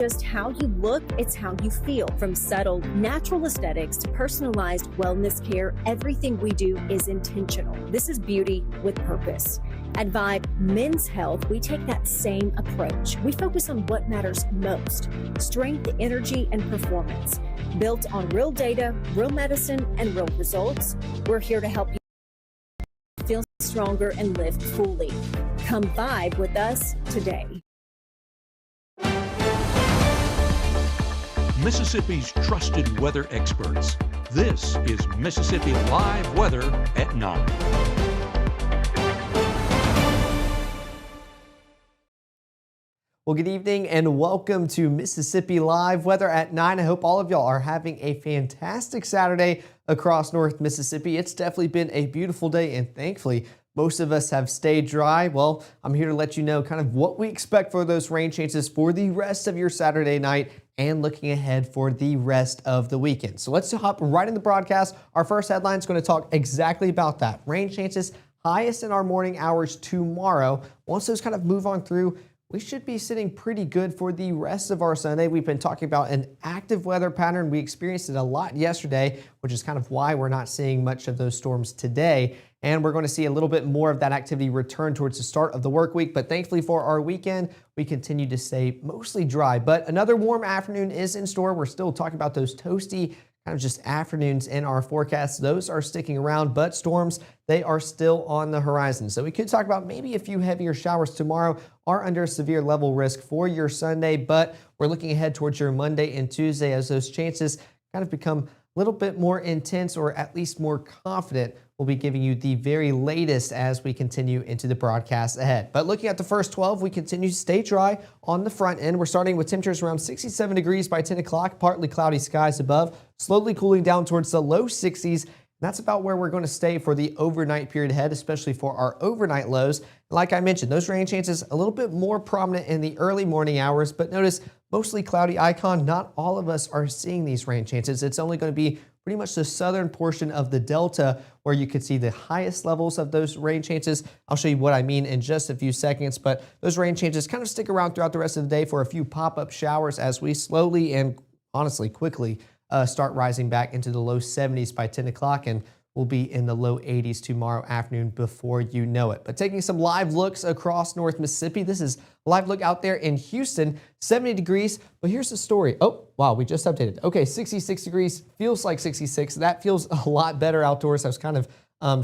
just how you look, it's how you feel. From subtle, natural aesthetics to personalized wellness care, everything we do is intentional. This is beauty with purpose. At Vibe Men's Health, we take that same approach. We focus on what matters most: strength, energy, and performance. Built on real data, real medicine, and real results, we're here to help you feel stronger and live fully. Come vibe with us today. Mississippi's trusted weather experts. This is Mississippi Live Weather at 9. Well, good evening and welcome to Mississippi Live Weather at 9. I hope all of y'all are having a fantastic Saturday across North Mississippi. It's definitely been a beautiful day, and thankfully most of us have stayed dry. Well, I'm here to let you know kind of what we expect for those rain chances for the rest of your Saturday night and looking ahead for the rest of the weekend. So let's hop right in the broadcast. Our first headline is going to talk exactly about that. Rain chances highest in our morning hours tomorrow. Once those kind of move on through, we should be sitting pretty good for the rest of our Sunday. We've been talking about an active weather pattern. We experienced it a lot yesterday, which is kind of why we're not seeing much of those storms today. And we're going to see a little bit more of that activity return towards the start of the work week. But thankfully for our weekend, we continue to stay mostly dry. But another warm afternoon is in store. We're still talking about those toasty kind of just afternoons in our forecast. Those are sticking around, but storms, they are still on the horizon. So we could talk about maybe a few heavier showers tomorrow are under severe level risk for your Sunday, but we're looking ahead towards your Monday and Tuesday as those chances kind of become a little bit more intense, or at least more confident. We'll be giving you the very latest as we continue into the broadcast ahead. But looking at the first 12, we continue to stay dry on the front end. We're starting with temperatures around 67 degrees by 10 o'clock, partly cloudy skies above, slowly cooling down towards the low 60s. That's about where we're going to stay for the overnight period ahead, especially for our overnight lows. Like I mentioned, those rain chances a little bit more prominent in the early morning hours, but notice mostly cloudy icon. Not all of us are seeing these rain chances. It's only going to be pretty much the southern portion of the Delta where you could see the highest levels of those rain chances. I'll show you what I mean in just a few seconds, but those rain chances kind of stick around throughout the rest of the day for a few pop-up showers as we slowly and honestly quickly start rising back into the low 70s by 10 o'clock, and we'll be in the low 80s tomorrow afternoon before you know it. But taking some live looks across North Mississippi, this is a live look out there in Houston, 70 degrees. But here's the story. Oh, wow, we just updated. Okay, 66 degrees, feels like 66. That feels a lot better outdoors. I was kind of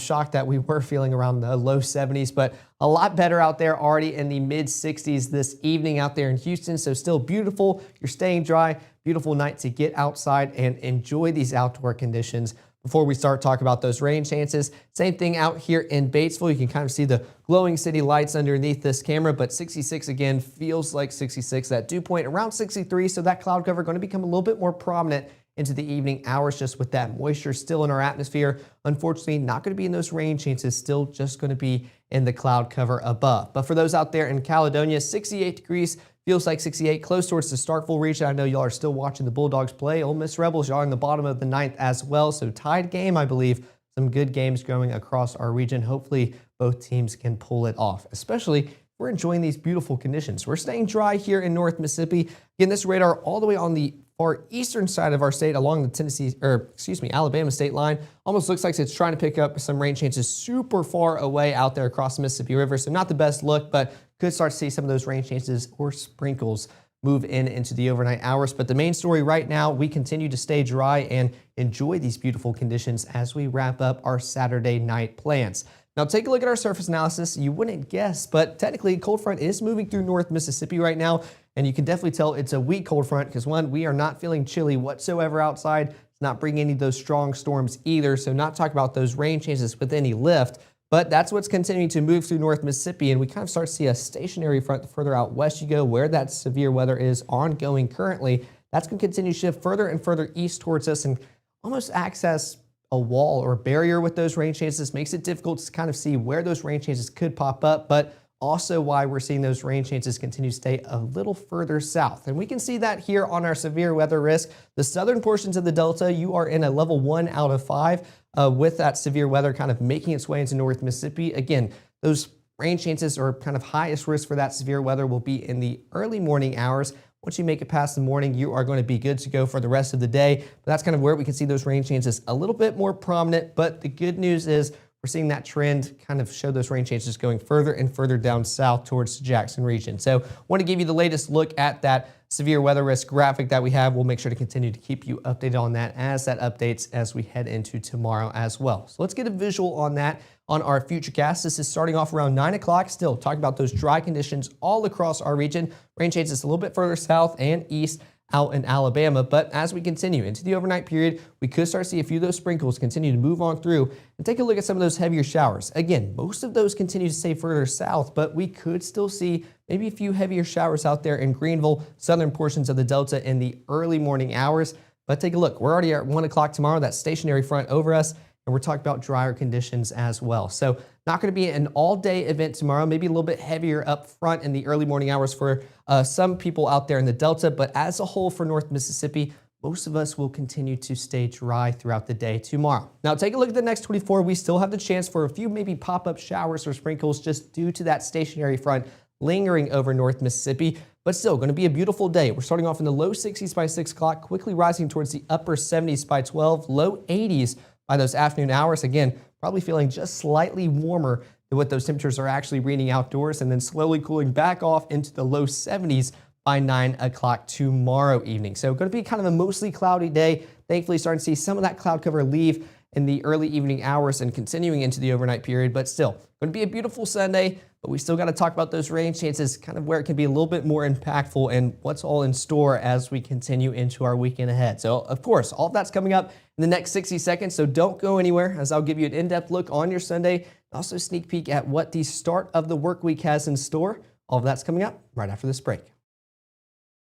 shocked that we were feeling around the low 70s, but a lot better out there, already in the mid 60s this evening out there in Houston. So still beautiful. You're staying dry. Beautiful night to get outside and enjoy these outdoor conditions. Before we start talking about those rain chances, same thing out here in Batesville. You can kind of see the glowing city lights underneath this camera, but 66 again feels like 66. That dew point around 63, so that cloud cover going to become a little bit more prominent into the evening hours, just with that moisture still in our atmosphere. Unfortunately, not going to be in those rain chances, still just going to be in the cloud cover above. But for those out there in Caledonia, 68 degrees, feels like 68, close towards the Starkville region. I know y'all are still watching the Bulldogs play. Ole Miss Rebels, y'all are in the bottom of the ninth as well. So tied game, I believe. Some good games going across our region. Hopefully both teams can pull it off, especially if we're enjoying these beautiful conditions. We're staying dry here in North Mississippi. Again, this radar all the way on the far eastern side of our state along the Alabama state line. Almost looks like it's trying to pick up some rain chances super far away out there across the Mississippi River. So not the best look, but could start to see some of those rain chances or sprinkles move into the overnight hours. But the main story right now, we continue to stay dry and enjoy these beautiful conditions as we wrap up our Saturday night plans. Now take a look at our surface analysis. You wouldn't guess, but technically cold front is moving through North Mississippi right now. And you can definitely tell it's a weak cold front because, one, we are not feeling chilly whatsoever outside. It's not bringing any of those strong storms either. So not talking about those rain chances with any lift. But that's what's continuing to move through North Mississippi, and we kind of start to see a stationary front the further out west you go, where that severe weather is ongoing currently. That's going to continue to shift further and further east towards us and almost access a wall or barrier with those rain chances. Makes it difficult to kind of see where those rain chances could pop up, but also why we're seeing those rain chances continue to stay a little further south. And we can see that here on our severe weather risk. The southern portions of the Delta, you are in a level 1 out of 5 with that severe weather kind of making its way into North Mississippi. Again, those rain chances or kind of highest risk for that severe weather will be in the early morning hours. once you make it past the morning, you are going to be good to go for the rest of the day. But that's kind of where we can see those rain chances a little bit more prominent. But the good news is we're seeing that trend kind of show those rain chances going further and further down south towards the Jackson region. So I want to give you the latest look at that severe weather risk graphic that we have. We'll make sure to continue to keep you updated on that as that updates as we head into tomorrow as well. So let's get a visual on that on our Futurecast. This is starting off around 9 o'clock. Still talking about those dry conditions all across our region. Rain chances a little bit further south and east out in Alabama. But as we continue into the overnight period, we could start to see a few of those sprinkles continue to move on through and take a look at some of those heavier showers. Again, most of those continue to stay further south, but we could still see maybe a few heavier showers out there in Greenville, southern portions of the Delta in the early morning hours. But take a look. We're already at 1 o'clock tomorrow, that stationary front over us, and we're talking about drier conditions as well. So not going to be an all-day event tomorrow, maybe a little bit heavier up front in the early morning hours for some people out there in the Delta, but as a whole for North Mississippi, most of us will continue to stay dry throughout the day tomorrow. Now take a look at the next 24. We still have the chance for a few maybe pop-up showers or sprinkles just due to that stationary front lingering over North Mississippi, but still going to be a beautiful day. We're starting off in the low 60s by 6 o'clock, quickly rising towards the upper 70s by 12, low 80s by those afternoon hours. Again, probably feeling just slightly warmer than what those temperatures are actually reading outdoors, and then slowly cooling back off into the low 70s by 9 o'clock tomorrow evening. So going to be kind of a mostly cloudy day. Thankfully starting to see some of that cloud cover leave in the early evening hours and continuing into the overnight period, but still going to be a beautiful Sunday. But we still got to talk about those rain chances, kind of where it can be a little bit more impactful and what's all in store as we continue into our weekend ahead. So of course, all of that's coming up in the next 60 seconds. So don't go anywhere as I'll give you an in-depth look on your Sunday, and also a sneak peek at what the start of the work week has in store. All of that's coming up right after this break.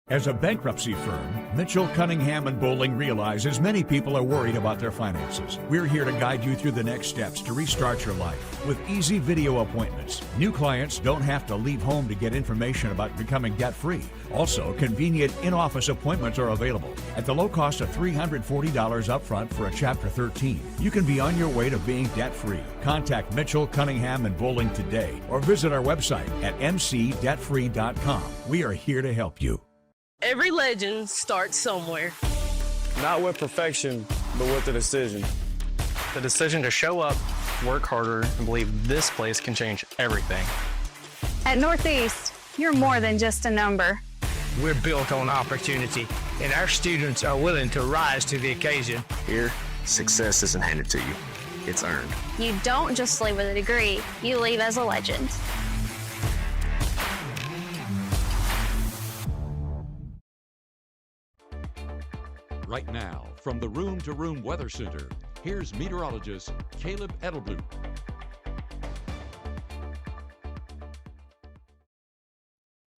As a bankruptcy firm, Mitchell, Cunningham & Bowling realizes many people are worried about their finances. We're here to guide you through the next steps to restart your life with easy video appointments. New clients don't have to leave home to get information about becoming debt-free. Also, convenient in-office appointments are available at the low cost of $340 upfront for a Chapter 13. You can be on your way to being debt-free. Contact Mitchell, Cunningham & Bowling today or visit our website at mcdebtfree.com. We are here to help you. Every legend starts somewhere. Not with perfection, but with the decision. The decision to show up, work harder, and believe this place can change everything. At Northeast, you're more than just a number. We're built on opportunity, and our students are willing to rise to the occasion. Here, success isn't handed to you. It's earned. You don't just leave with a degree, you leave as a legend. Right now, from the Room to Room Weather Center, here's meteorologist Caleb Edelblut.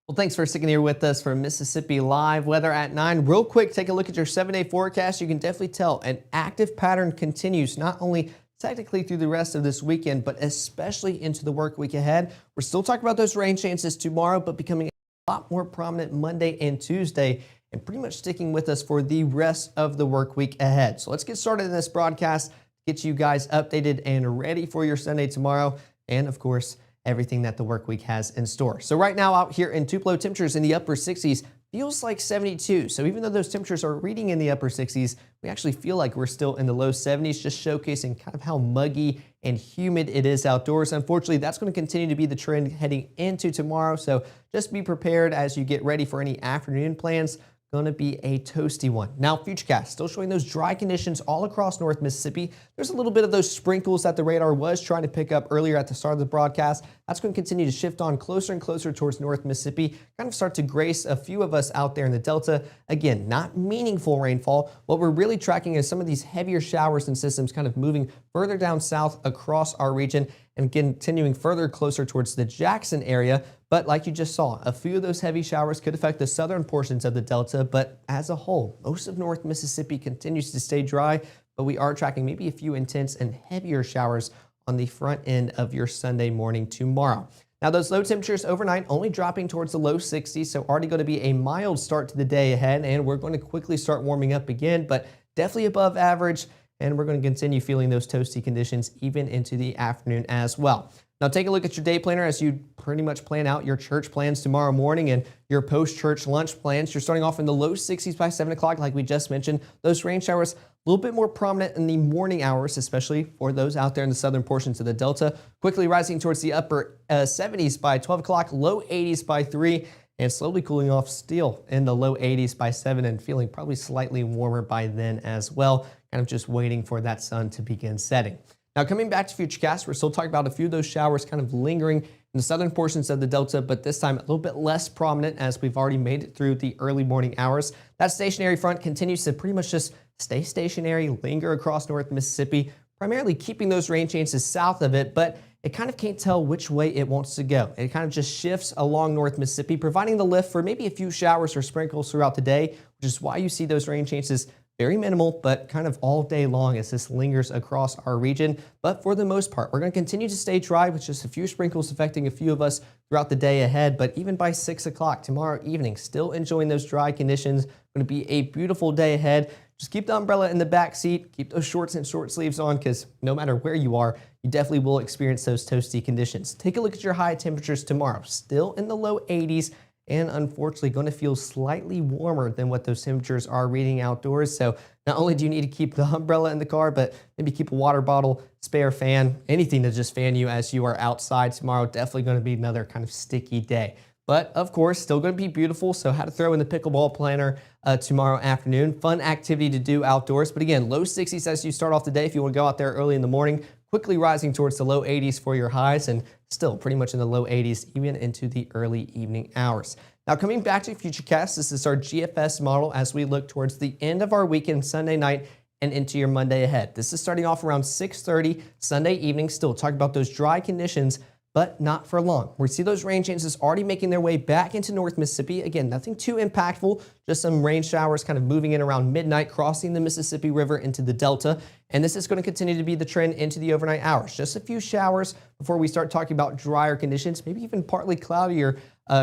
Well, thanks for sticking here with us for Mississippi Live Weather at 9. Real quick, take a look at your 7-day forecast. You can definitely tell an active pattern continues, not only technically through the rest of this weekend, but especially into the work week ahead. We're still talking about those rain chances tomorrow, but becoming a lot more prominent Monday and Tuesday, and pretty much sticking with us for the rest of the work week ahead. So let's get started in this broadcast, get you guys updated and ready for your Sunday tomorrow, and of course, everything that the work week has in store. So right now out here in Tupelo, temperatures in the upper 60s, feels like 72. So even though those temperatures are reading in the upper 60s, we actually feel like we're still in the low 70s, just showcasing kind of how muggy and humid it is outdoors. Unfortunately, that's going to continue to be the trend heading into tomorrow. So just be prepared as you get ready for any afternoon plans. Going to be a toasty one. Now, Futurecast still showing those dry conditions all across North Mississippi. There's a little bit of those sprinkles that the radar was trying to pick up earlier at the start of the broadcast. That's going to continue to shift on closer and closer towards North Mississippi, kind of start to grace a few of us out there in the Delta. Again, not meaningful rainfall. What we're really tracking is some of these heavier showers and systems kind of moving further down south across our region and continuing further closer towards the Jackson area. But like you just saw, a few of those heavy showers could affect the southern portions of the Delta, but as a whole, most of North Mississippi continues to stay dry, but we are tracking maybe a few intense and heavier showers on the front end of your Sunday morning tomorrow. Now, those low temperatures overnight only dropping towards the low 60s, so already going to be a mild start to the day ahead, and we're going to quickly start warming up again, but definitely above average, and we're going to continue feeling those toasty conditions even into the afternoon as well. Now take a look at your day planner as you pretty much plan out your church plans tomorrow morning and your post-church lunch plans. You're starting off in the low 60s by 7 o'clock, like we just mentioned. Those rain showers a little bit more prominent in the morning hours, especially for those out there in the southern portions of the Delta. Quickly rising towards the upper 70s by 12 o'clock, low 80s by 3, and slowly cooling off still in the low 80s by 7 and feeling probably slightly warmer by then as well. Kind of just waiting for that sun to begin setting. Now, coming back to Futurecast, we're still talking about a few of those showers kind of lingering in the southern portions of the Delta, but this time a little bit less prominent as we've already made it through the early morning hours. That stationary front continues to pretty much just stay stationary, linger across North Mississippi, primarily keeping those rain chances south of it, but it kind of can't tell which way it wants to go. It kind of just shifts along North Mississippi, providing the lift for maybe a few showers or sprinkles throughout the day, which is why you see those rain chances very minimal, but kind of all day long as this lingers across our region. But for the most part, we're going to continue to stay dry with just a few sprinkles affecting a few of us throughout the day ahead. But even by 6 o'clock tomorrow evening, still enjoying those dry conditions. Going to be a beautiful day ahead. Just keep the umbrella in the back seat. Keep those shorts and short sleeves on because no matter where you are, you definitely will experience those toasty conditions. Take a look at your high temperatures tomorrow. Still in the low 80s. And unfortunately going to feel slightly warmer than what those temperatures are reading outdoors. So not only do you need to keep the umbrella in the car, but maybe keep a water bottle, spare fan, anything to just fan you as you are outside tomorrow. Definitely going to be another kind of sticky day. But of course, still going to be beautiful. So how to throw in the pickleball planner tomorrow afternoon. Fun activity to do outdoors. But again, low 60s as you start off the day if you want to go out there early in the morning. Quickly rising towards the low 80s for your highs and still pretty much in the low 80s even into the early evening hours. Now coming back to Futurecast, this is our GFS model as we look towards the end of our weekend Sunday night and into your Monday ahead. This is starting off around 6:30 Sunday evening. Still talking about those dry conditions, but not for long. We see those rain chances already making their way back into North Mississippi. Again, nothing too impactful, just some rain showers kind of moving in around midnight, crossing the Mississippi River into the Delta. And this is going to continue to be the trend into the overnight hours. Just a few showers before we start talking about drier conditions, maybe even partly cloudier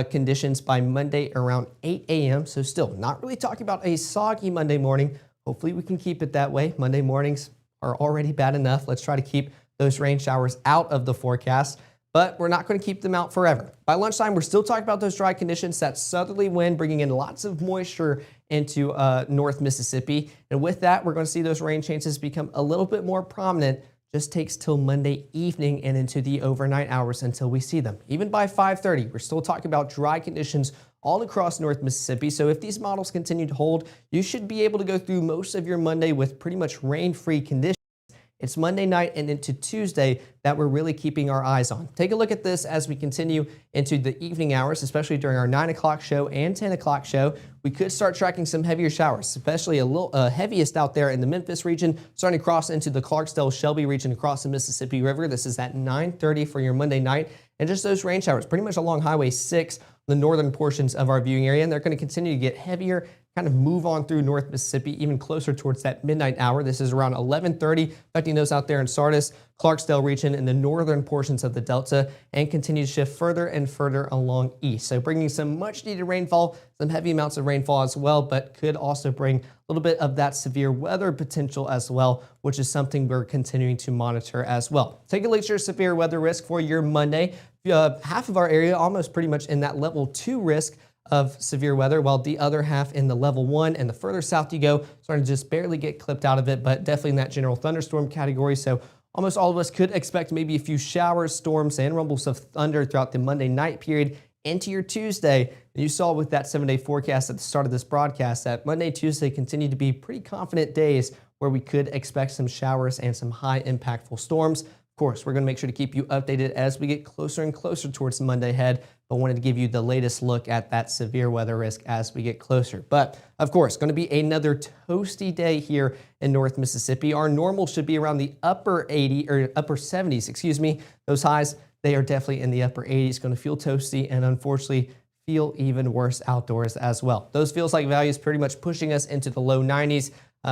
conditions by Monday around 8 a.m. So still not really talking about a soggy Monday morning. Hopefully we can keep it that way. Monday mornings are already bad enough. Let's try to keep those rain showers out of the forecast. But we're not going to keep them out forever. By lunchtime, we're still talking about those dry conditions, that southerly wind bringing in lots of moisture into North Mississippi. And with that, we're going to see those rain chances become a little bit more prominent. Just takes till Monday evening and into the overnight hours until we see them. Even by 5:30, we're still talking about dry conditions all across North Mississippi. So if these models continue to hold, you should be able to go through most of your Monday with pretty much rain-free conditions. It's Monday night and into Tuesday that we're really keeping our eyes on. Take a look at this as we continue into the evening hours, especially during our 9 o'clock show and 10 o'clock show. We could start tracking some heavier showers, especially a little heaviest out there in the Memphis region, starting to cross into the Clarksdale, Shelby region across the Mississippi River. This is at 9:30 for your Monday night. And just those rain showers pretty much along Highway 6, the northern portions of our viewing area. And they're going to continue to get heavier, kind of move on through North Mississippi, even closer towards that midnight hour. This is around 11:30, affecting those out there in Sardis, Clarksdale region, and the northern portions of the Delta, and continue to shift further and further along east. So bringing some much needed rainfall, some heavy amounts of rainfall as well, but could also bring a little bit of that severe weather potential as well, which is something we're continuing to monitor as well. Take a look at your severe weather risk for your Monday. Half of our area almost pretty much in that level 2 risk of severe weather, while the other half in the level 1, and the further south you go, starting to just barely get clipped out of it, but definitely in that general thunderstorm category. So almost all of us could expect maybe a few showers, storms, and rumbles of thunder throughout the Monday night period into your Tuesday. And you saw with that 7-day forecast at the start of this broadcast that Monday, Tuesday continue to be pretty confident days where we could expect some showers and some high impactful storms. Of course, we're going to make sure to keep you updated as we get closer and closer towards the Monday ahead, but wanted to give you the latest look at that severe weather risk as we get closer. But of course, going to be another toasty day here in North Mississippi. Our normal should be around the upper 70s, excuse me. Those highs, they are definitely in the upper 80s, going to feel toasty and unfortunately feel even worse outdoors as well. Those feels like values pretty much pushing us into the low 90s.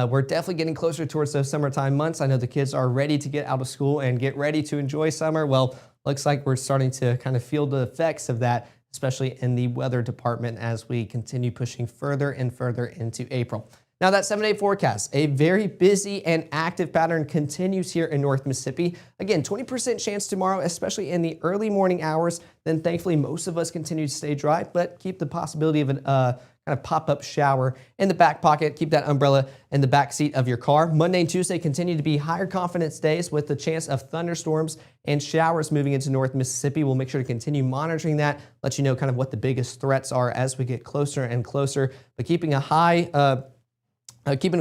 We're definitely getting closer towards those summertime months. I know the kids are ready to get out of school and get ready to enjoy summer. Well, looks like we're starting to kind of feel the effects of that, especially in the weather department as we continue pushing further and further into April. Now that 7-day forecast, a very busy and active pattern continues here in North Mississippi. Again, 20% chance tomorrow, especially in the early morning hours. Then thankfully, most of us continue to stay dry, but keep the possibility of an kind of pop-up shower in the back pocket. Keep that umbrella in the back seat of your car. Monday and Tuesday continue to be higher confidence days with the chance of thunderstorms and showers moving into North Mississippi. We'll make sure to continue monitoring that, let you know kind of what the biggest threats are as we get closer and closer. But keeping a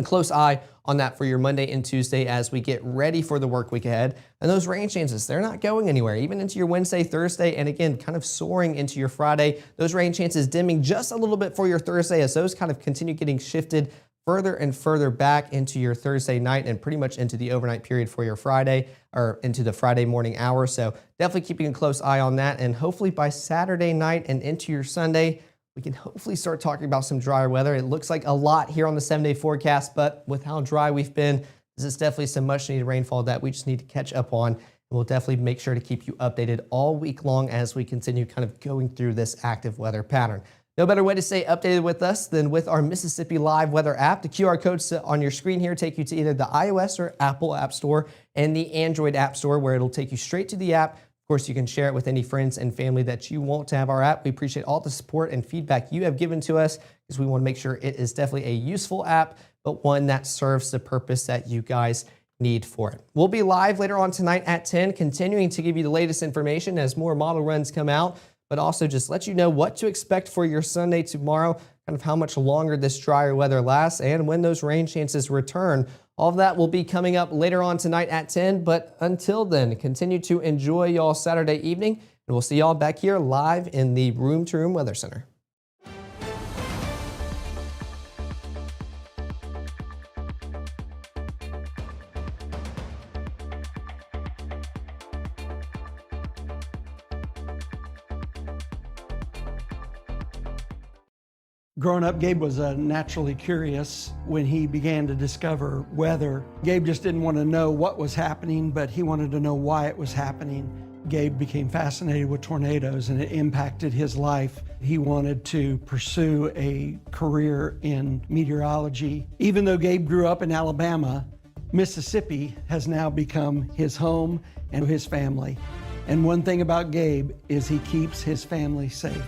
close eye on that for your Monday and Tuesday as we get ready for the work week ahead. And those rain chances, they're not going anywhere, even into your Wednesday, Thursday, and again, kind of soaring into your Friday. Those rain chances dimming just a little bit for your Thursday as those kind of continue getting shifted further and further back into your Thursday night and pretty much into the overnight period for your Friday or into the Friday morning hours. So definitely keeping a close eye on that. And hopefully by Saturday night and into your Sunday, we can hopefully start talking about some drier weather. It looks like a lot here on the 7-day forecast, but with how dry we've been, this is definitely some much needed rainfall that we just need to catch up on. And we'll definitely make sure to keep you updated all week long as we continue kind of going through this active weather pattern. No better way to stay updated with us than with our Mississippi Live Weather app. The QR codes on your screen here take you to either the iOS or Apple App Store and the Android App Store, where it'll take you straight to the app. Of course, you can share it with any friends and family that you want to have our app. We appreciate all the support and feedback you have given to us because we want to make sure it is definitely a useful app, but one that serves the purpose that you guys need for it. We'll be live later on tonight at 10, continuing to give you the latest information as more model runs come out, but also just let you know what to expect for your Sunday tomorrow, kind of how much longer this drier weather lasts, and when those rain chances return. All of that will be coming up later on tonight at 10, but until then, continue to enjoy y'all Saturday evening, and we'll see y'all back here live in the Room to Room Weather Center. Growing up, Gabe was naturally curious. When he began to discover weather, Gabe just didn't want to know what was happening, but he wanted to know why it was happening. Gabe became fascinated with tornadoes, and it impacted his life. He wanted to pursue a career in meteorology. Even though Gabe grew up in Alabama, Mississippi has now become his home and his family. And one thing about Gabe is he keeps his family safe.